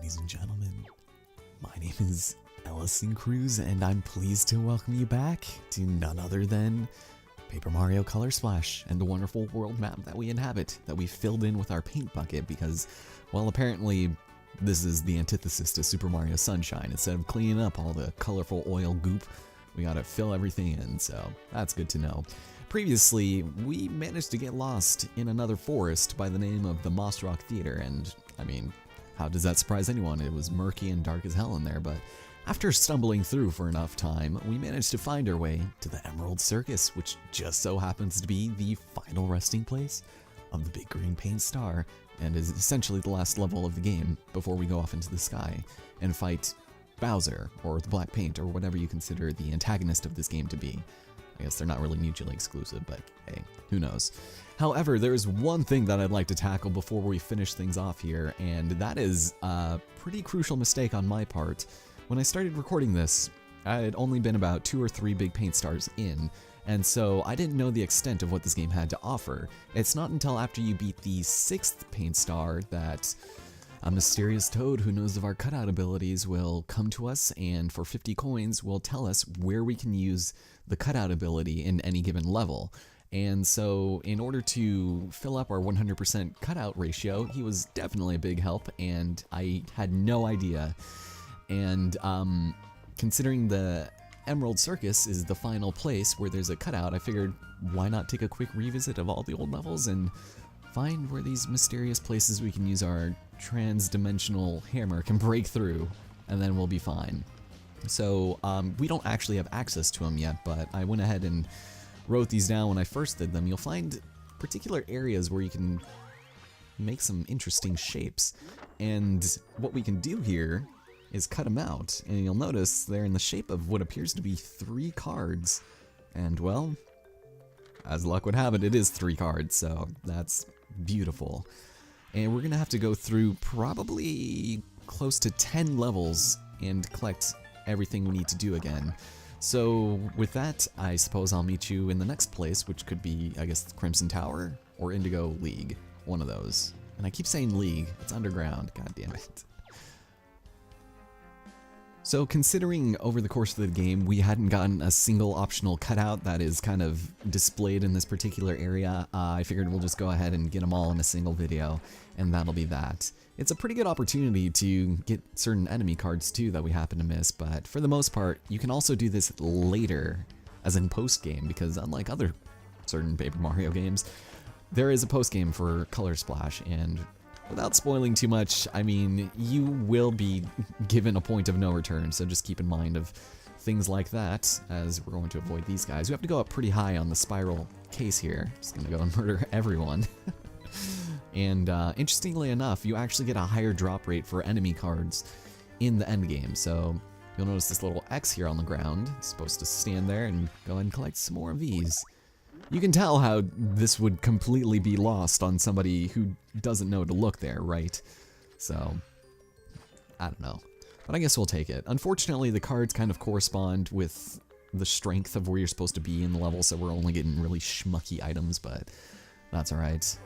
Ladies and gentlemen, my name is Ellison Cruz, and I'm pleased to welcome you back to none other than Paper Mario Color Splash and the wonderful world map that we inhabit, that we filled in with our paint bucket because, well, apparently this is the antithesis to Super Mario Sunshine. Instead of cleaning up all the colorful oil goop, we gotta fill everything in, so that's good to know. Previously, we managed to get lost in another forest by the name of the Moss Rock Theater, and, I mean, how does that surprise anyone? It was murky and dark as hell in there, but after stumbling through for enough time, we managed to find our way to the Emerald Circus, which just so happens to be the final resting place of the big green paint star, and is essentially the last level of the game before we go off into the sky and fight Bowser, or the Black Paint, or whatever you consider the antagonist of this game to be. I guess they're not really mutually exclusive, but hey, who knows. However, there is one thing that I'd like to tackle before we finish things off here, and that is a pretty crucial mistake on my part. When I started recording this, I had only been about 2 or 3 big paint stars in, and so I didn't know the extent of what this game had to offer. It's not until after you beat the 6th paint star that a mysterious toad who knows of our cutout abilities will come to us, and for 50 coins will tell us where we can use the cutout ability in any given level. And so in order to fill up our 100% cutout ratio, he was definitely a big help, and I had no idea. And considering the Emerald Circus is the final place where there's a cutout, I figured why not take a quick revisit of all the old levels and find where these mysterious places we can use our trans-dimensional hammer can break through, and then we'll be fine. So we don't actually have access to them yet, but I went ahead and wrote these down when I first did them. You'll find particular areas where you can make some interesting shapes, and what we can do here is cut them out, and you'll notice they're in the shape of what appears to be 3 cards, and well, as luck would have it, it is 3 cards, so that's beautiful. And we're gonna have to go through probably close to 10 levels and collect everything we need to do again. So with that, I suppose I'll meet you in the next place, which could be, I guess, Crimson Tower or Indigo League, one of those. And I keep saying League, it's underground, god damn it. So considering over the course of the game we hadn't gotten a single optional cutout that is kind of displayed in this particular area, I figured we'll just go ahead and get them all in a single video, and that'll be that. It's a pretty good opportunity to get certain enemy cards too that we happen to miss, but for the most part you can also do this later, as in post-game, because unlike other certain Paper Mario games, there is a post-game for Color Splash, and without spoiling too much, I mean, you will be given a point of no return, so just keep in mind of things like that as we're going to avoid these guys. We have to go up pretty high on the spiral case here. Just gonna go and murder everyone. And interestingly enough, you actually get a higher drop rate for enemy cards in the endgame, so you'll notice this little X here on the ground. It's supposed to stand there and go ahead and collect some more of these. You can tell how this would completely be lost on somebody who doesn't know to look there, right? So, I don't know. But I guess we'll take it. Unfortunately, the cards kind of correspond with the strength of where you're supposed to be in the level, so we're only getting really schmucky items, but that's alright.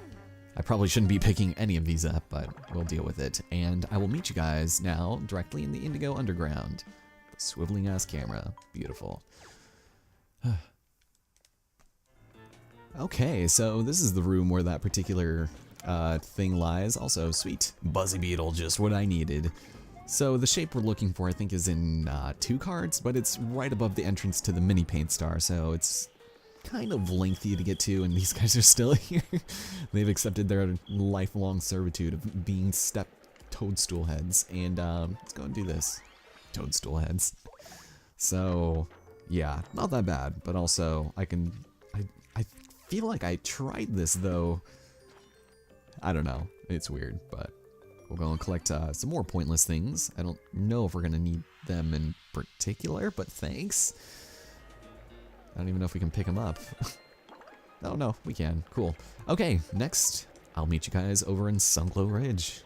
I probably shouldn't be picking any of these up, but we'll deal with it. And I will meet you guys now directly in the Indigo Underground. The swiveling ass camera. Beautiful. Okay, so this is the room where that particular thing lies. Also, sweet. Buzzy Beetle, just what I needed. So the shape we're looking for, I think, is in 2 cards, but it's right above the entrance to the mini paint star, so it's kind of lengthy to get to, and these guys are still here. They've accepted their lifelong servitude of being step toadstool heads, and let's go and do this. Toadstool heads. So, yeah, not that bad, but also I feel like I tried this, though. I don't know. It's weird, but we'll go and collect some more pointless things. I don't know if we're going to need them in particular, but thanks. I don't even know if we can pick them up. Oh, no, we can. Cool. Okay, next, I'll meet you guys over in Sunglow Ridge.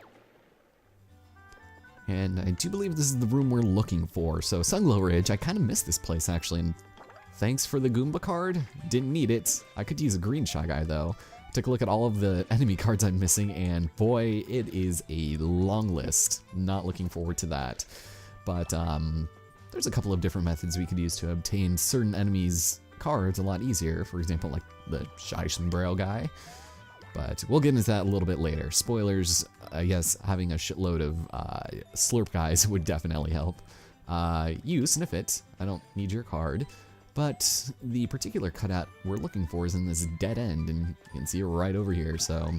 And I do believe this is the room we're looking for. So Sunglow Ridge, I kind of missed this place, actually, and thanks for the Goomba card. Didn't need it. I could use a green Shy Guy, though. took a look at all of the enemy cards I'm missing, and boy, it is a long list. Not looking forward to that. But there's a couple of different methods we could use to obtain certain enemies' cards a lot easier. For example, like the Shy Sombrero guy. But we'll get into that a little bit later. Spoilers, I guess having a shitload of slurp guys would definitely help. You, Sniff It, I don't need your card. But the particular cutout we're looking for is in this dead end, and you can see it right over here, so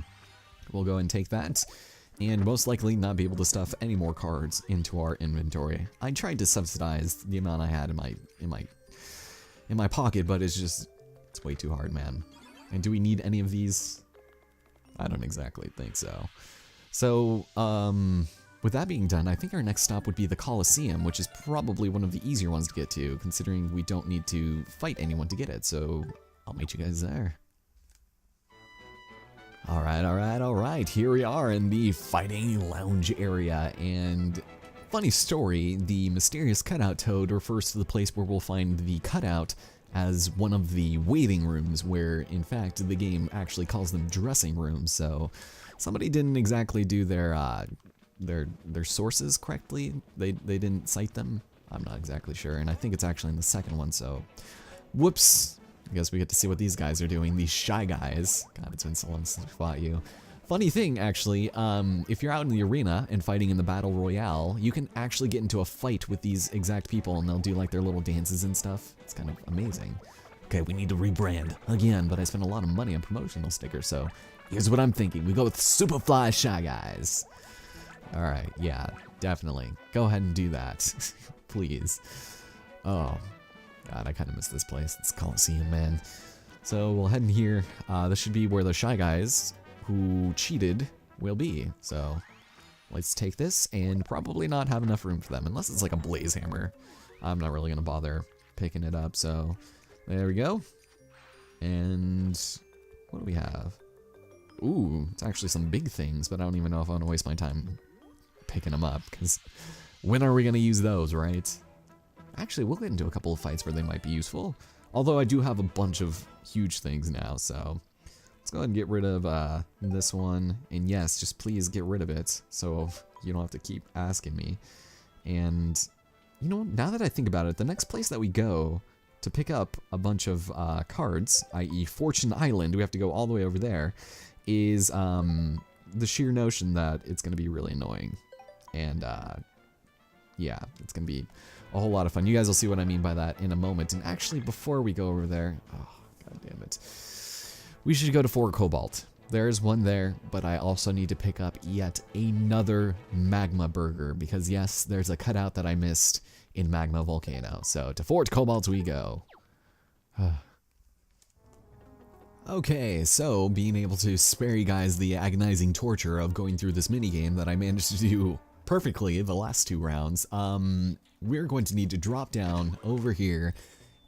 we'll go and take that, and most likely not be able to stuff any more cards into our inventory. I tried to subsidize the amount I had in my pocket, but it's way too hard, man. And do we need any of these? I don't exactly think so. So, with that being done, I think our next stop would be the Colosseum, which is probably one of the easier ones to get to, considering we don't need to fight anyone to get it, so I'll meet you guys there. Alright, here we are in the Fighting Lounge area, and funny story, the mysterious cutout toad refers to the place where we'll find the cutout as one of the waiting rooms, where in fact the game actually calls them dressing rooms, so somebody didn't exactly do their sources correctly. They didn't cite them. I'm not exactly sure, and I think it's actually in the second one, so whoops. I guess we get to see what these guys are doing, these Shy Guys. God, it's been so long since I fought you. Funny thing, actually, if you're out in the arena and fighting in the Battle Royale, you can actually get into a fight with these exact people, and they'll do like their little dances and stuff. It's kind of amazing. Okay, we need to rebrand again, but I spent a lot of money on promotional stickers, so here's what I'm thinking. We go with Superfly Shy Guys. Alright, yeah, definitely. Go ahead and do that. Please. Oh, God, I kind of miss this place. It's Coliseum, man. So we'll head in here. This should be where the Shy Guys who cheated will be. So let's take this and probably not have enough room for them, unless it's like a Blaze Hammer. I'm not really going to bother picking it up, so there we go. And what do we have? Ooh, it's actually some big things, but I don't even know if I want to waste my time picking them up, because when are we going to use those, right? Actually, we'll get into a couple of fights where they might be useful, although I do have a bunch of huge things now, so let's go ahead and get rid of this one, and yes, just please get rid of it, so you don't have to keep asking me. And, you know, now that I think about it, the next place that we go to pick up a bunch of cards, i.e. Fortune Island, we have to go all the way over there, is the sheer notion that it's going to be really annoying. And, yeah, it's going to be a whole lot of fun. You guys will see what I mean by that in a moment. And actually, before we go over there, oh, god damn it, we should go to Fort Cobalt. There's one there, but I also need to pick up yet another Magma Burger, because yes, there's a cutout that I missed in Magma Volcano. So to Fort Cobalt we go. Okay, so being able to spare you guys the agonizing torture of going through this minigame that I managed to do perfectly the last two rounds, we're going to need to drop down over here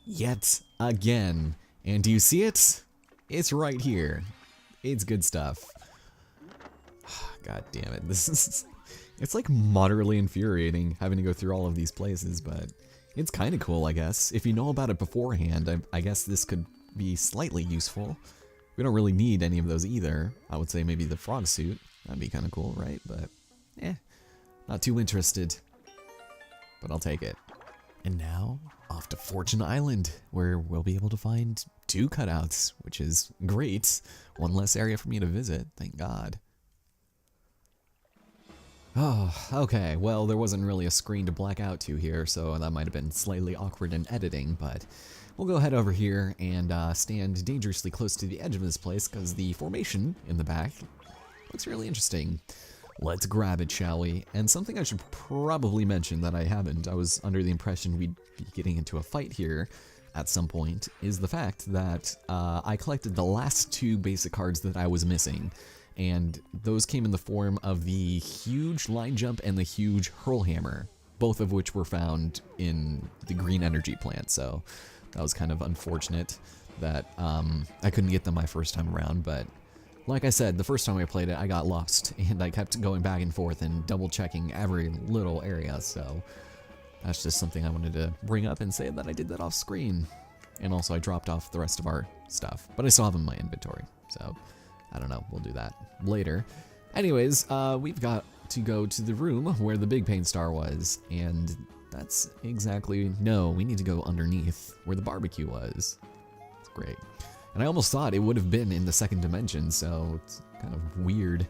yet again. And do you see it? It's right here. It's good stuff. God damn it. This is... It's like moderately infuriating having to go through all of these places, but it's kind of cool, I guess. If you know about it beforehand, I guess this could be slightly useful. We don't really need any of those either. I would say maybe the frog suit. That'd be kind of cool, right? But, not too interested. But I'll take it. And now, off to Fortune Island, where we'll be able to find 2 cutouts, which is great. One less area for me to visit, thank God. Oh, okay, well, there wasn't really a screen to black out to here, so that might have been slightly awkward in editing, but we'll go ahead over here and stand dangerously close to the edge of this place, because the formation in the back looks really interesting. Let's grab it, shall we? And something I should probably mention that I haven't, I was under the impression we'd be getting into a fight here at some point, is the fact that I collected the last 2 basic cards that I was missing. And those came in the form of the huge line jump and the huge hurl hammer, both of which were found in the green energy plant, so that was kind of unfortunate that I couldn't get them my first time around, but like I said, the first time I played it, I got lost, and I kept going back and forth and double checking every little area, so that's just something I wanted to bring up and say that I did that off screen. And also I dropped off the rest of our stuff, but I still have them in my inventory, so I don't know, we'll do that later. Anyways, we've got to go to the room where the big paint star was, and that's exactly, no, we need to go underneath where the barbecue was. It's great. And I almost thought it would have been in the second dimension, so it's kind of weird.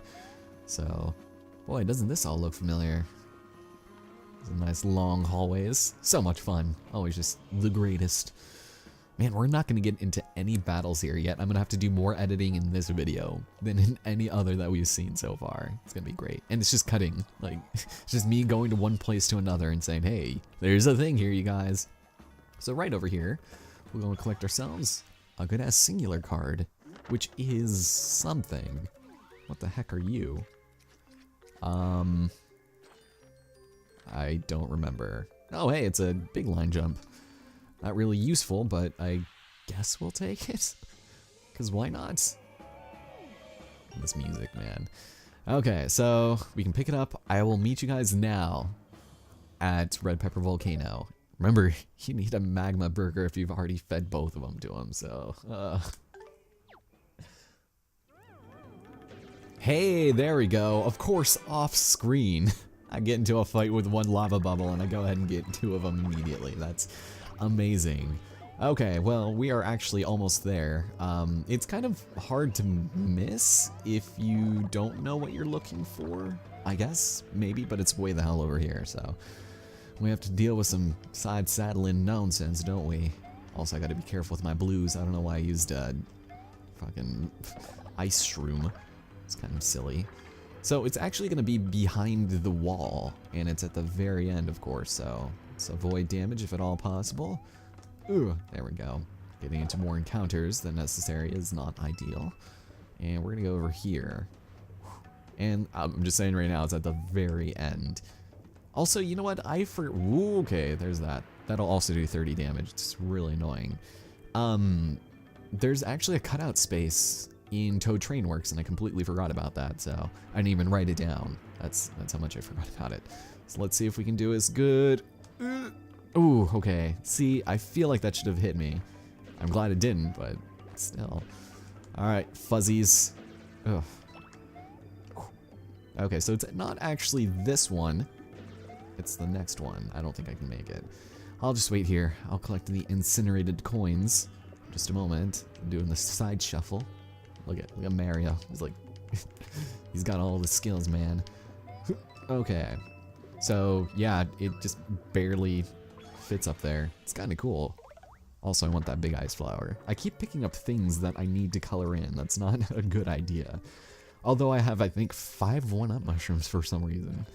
So, boy, doesn't this all look familiar? Some nice long hallways. So much fun. Always just the greatest. Man, we're not going to get into any battles here yet. I'm going to have to do more editing in this video than in any other that we've seen so far. It's going to be great. And it's just cutting. Like, it's just me going to one place to another and saying, hey, there's a thing here, you guys. So right over here, we're going to collect ourselves a good-ass singular card, which is something. What the heck are you? I don't remember. Oh, hey, it's a big line jump. Not really useful, but I guess we'll take it. Because why not? This music, man. Okay, so we can pick it up. I will meet you guys now at Red Pepper Volcano. Remember, you need a magma burger if you've already fed both of them to him, so... Hey, there we go. Of course, off screen. I get into a fight with one lava bubble and I go ahead and get two of them immediately. That's amazing. Okay, well, we are actually almost there. It's kind of hard to miss if you don't know what you're looking for, I guess, maybe, but it's way the hell over here, so we have to deal with some side saddling nonsense, don't we? Also, I gotta be careful with my blues. I don't know why I used fucking ice shroom. It's kind of silly. So it's actually going to be behind the wall, and it's at the very end, of course, so let's avoid damage if at all possible. Ooh, there we go. Getting into more encounters than necessary is not ideal. And we're going to go over here. And I'm just saying right now, it's at the very end. Also, you know what? Ooh, okay, there's that. That'll also do 30 damage. It's really annoying. There's actually a cutout space in Toad Train Works, and I completely forgot about that, so I didn't even write it down. That's how much I forgot about it. So let's see if we can do as good. Ooh, okay. See, I feel like that should have hit me. I'm glad it didn't, but still. Alright, fuzzies. Ugh. Okay, so it's not actually this one. It's the next one. I don't think I can make it. I'll just wait here. I'll collect the incinerated coins. Just a moment. I'm doing the side shuffle. Look at Mario. He's like, he's got all the skills, man. Okay. So, yeah, it just barely fits up there. It's kind of cool. Also, I want that big ice flower. I keep picking up things that I need to color in. That's not a good idea. Although I have, I think, 5 1-up mushrooms for some reason.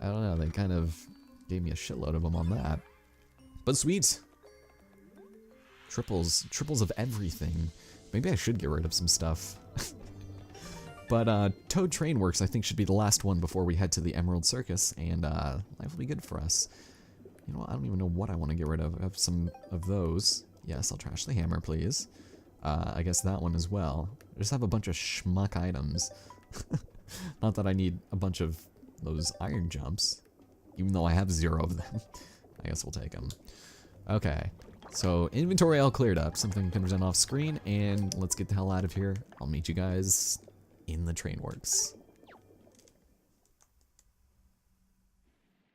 I don't know, they kind of gave me a shitload of them on that. But sweet. Triples of everything. Maybe I should get rid of some stuff. But Toad Train Works, I think, should be the last one before we head to the Emerald Circus, and life will be good for us. You know what? I don't even know what I want to get rid of. I have some of those. Yes, I'll trash the hammer, please. I guess that one as well. I just have a bunch of schmuck items. Not that I need a bunch of those iron jumps, even though I have 0 of them. I guess we'll take them. Okay. So, inventory all cleared up, something can present off screen, and let's get the hell out of here. I'll meet you guys in the train works.